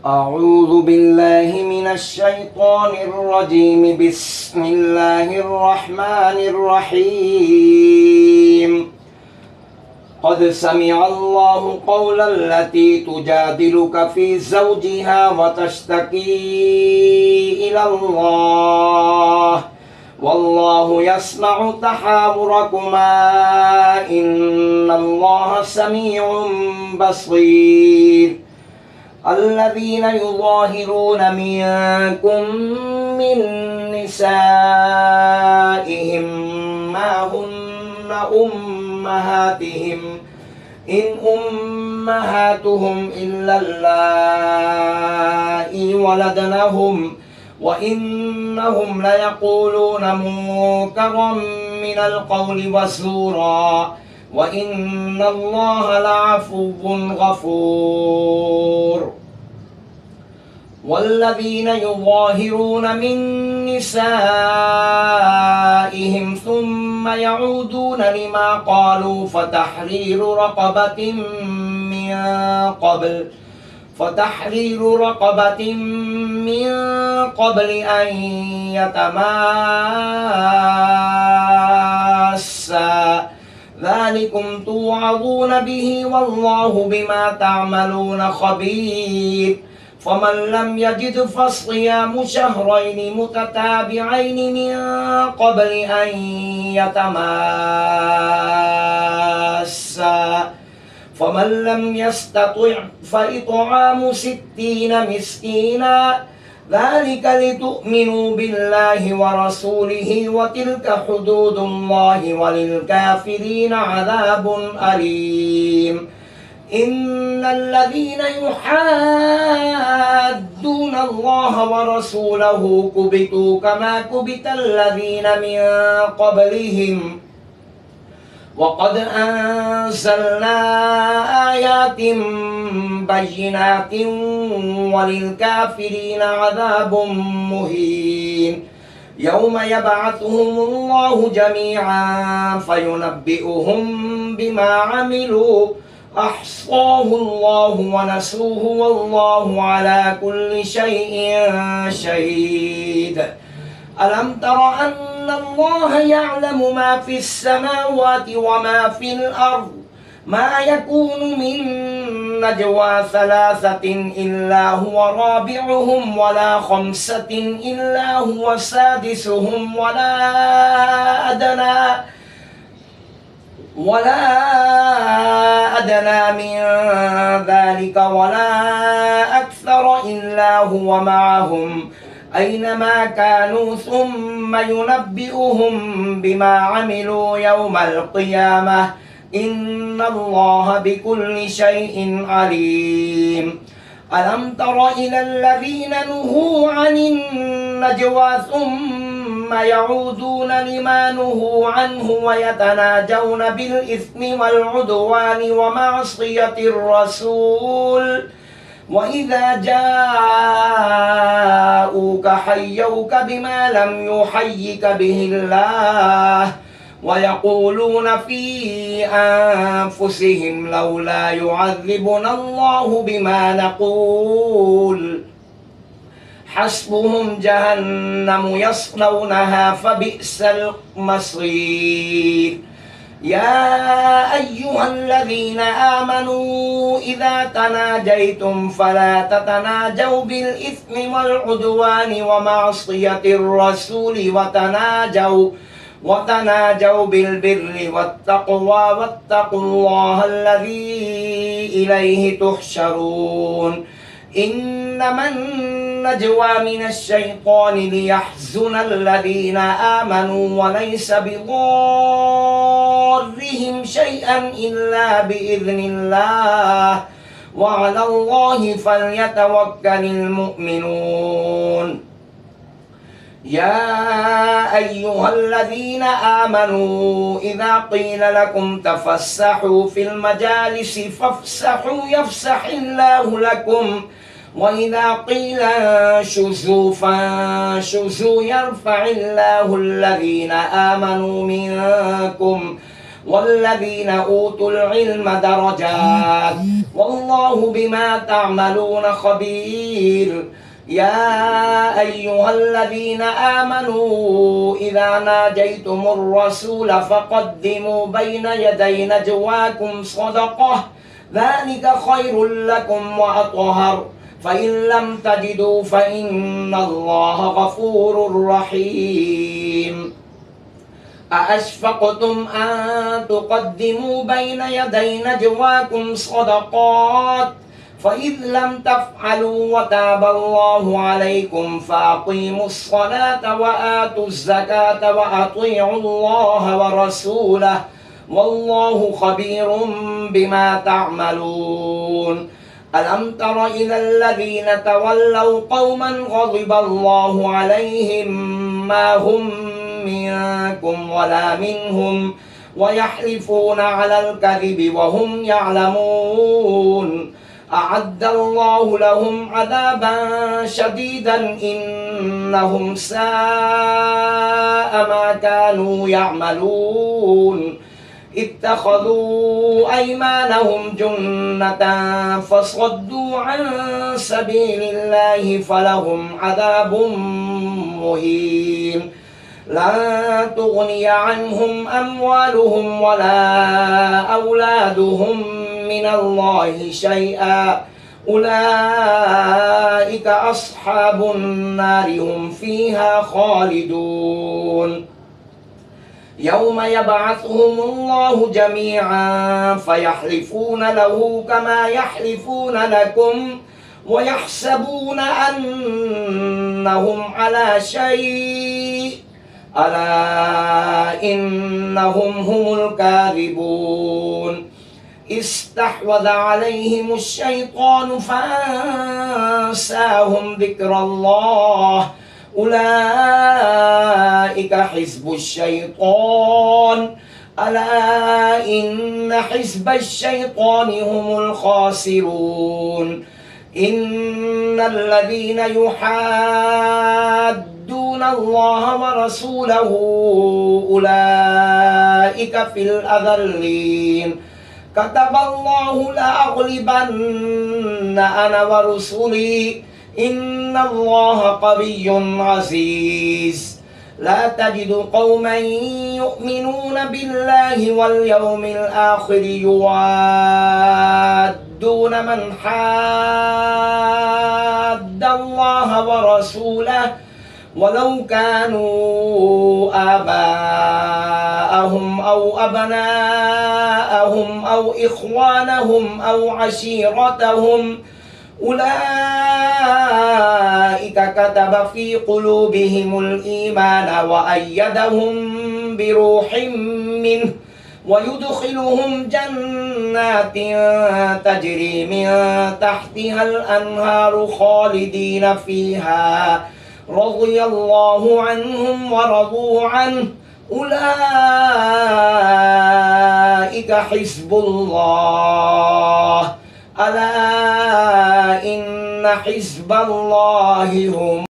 أعوذ بالله من الشيطان الرجيم. بسم الله الرحمن الرحيم. قد سمع الله قول التي تجادلك في زوجها وتشتكي إلى الله والله يسمع تحاوركما إن الله سميع بصير. الذين يظاهرون منكم من نسائهم ما هن أمهاتهم إن أمهاتهم إلا اللائي ولدنهم وإنهم ليقولون منكرا من القول وزورا وإن الله لعفو غفور. والذين يظاهرون من نسائهم ثم يعودون لما قالوا فتحرير رقبة من قبل أن يتماسا ذلكم توعظون به والله بما تعملون خبير. فمن لم يجد فصيام شهرين متتابعين من قبل أن يتماسا فمن لم يستطع فإطعام 60 مسكينا ذلك لتؤمنوا بالله ورسوله وتلك حدود الله وللكافرين عذاب أليم. إن الذين يحادون الله ورسوله كبتوا كما كبت الذين من قبلهم وقد أنزلنا آيات بينات وللكافرين عذاب مهين. يوم يبعثهم الله جميعا فينبئهم بما عملوا أحصاه الله ونسوه والله على كل شيء شهيد. ألم تر أن الله يعلم ما في السماوات وما في الأرض ما يكون من نجوى 3 إلا هو رابعهم ولا 5 إلا هو سادسهم ولا أدنى من ذلك ولا أكثر إلا هو معهم أينما كانوا ثم ينبئهم بما عملوا يوم القيامة إن الله بكل شيء عليم. ألم تر إلى الذين نهوا عن النجوى ثم يعودون لما نهوا عنه ويتناجون بالإثم والعدوان ومعصية الرسول وإذا جاءوك حيوك بما لم يحيك به الله ويقولون في أنفسهم لولا يعذبنا الله بما نقول حسبهم جهنم يصلونها فبئس المصير. يا أيها الذين آمنوا إذا تناجيتم فلا تتناجوا بالإثم والعدوان ومعصية الرسول وتناجوا بالبر والتقوى واتقوا الله الذي إليه تحشرون. إنما النجوى من الشيطان ليحزن الذين آمنوا وليس بضارهم شيئا إلا بإذن الله وعلى الله فليتوكل المؤمنون. يا أيها الذين آمنوا إذا قيل لكم تفسحوا في المجالس فافسحوا يفسح الله لكم وإذا قيل انشزوا فانشزوا يرفع الله الذين آمنوا منكم والذين أوتوا العلم درجات والله والله بما تعملون خبير. يا أيها الذين آمنوا إذا ناجيتم الرسول فقدموا بين يدي نجواكم صدقة ذلك خير لكم وأطهر فإن لم تجدوا فإن الله غفور رحيم. أأشفقتم أن تقدموا بين يدي نجواكم صدقات فإذ لم تفعلوا وتاب الله عليكم فأقيموا الصلاة وآتوا الزكاة وأطيعوا الله ورسوله والله خبير بما تعملون. ألم تر إلى الذين تولوا قوما غضب الله عليهم ما هم منكم ولا منهم ويحلفون على الكذب وهم يعلمون أعد الله لهم عذابا شديدا إنهم ساء ما كانوا يعملون. اتخذوا أيمانهم جنة فصدوا عن سبيل الله فلهم عذاب مهين. لا تغني عنهم أموالهم ولا أولادهم من الله شيئا أولئك أصحاب النار هم فيها خالدون. يوم يبعثهم الله جميعا فيحلفون له كما يحلفون لكم ويحسبون أنهم على شيء ألا إنهم هم الكاذبون. استحوذ عليهم الشيطان فأنساهم ذكر الله أولئك حزب الشيطان ألا إن حزب الشيطان هم الخاسرون. إن الذين يحادون الله ورسوله أولئك في الأذلين. كتب الله لأغلبن أنا ورسلي إن الله قوي عزيز. لا تجد قوما يؤمنون بالله واليوم الآخر يوادون من حاد الله ورسوله ولو كانوا آباءهم أو أبناءهم أو إخوانهم أو عشيرتهم أولئك كتب في قلوبهم الإيمان وأيدهم بروح منه ويدخلهم جنات تجري من تحتها الأنهار خالدين فيها رضي الله عنهم ورضوا عنه أولئك حزب الله ألا إن حزب الله هم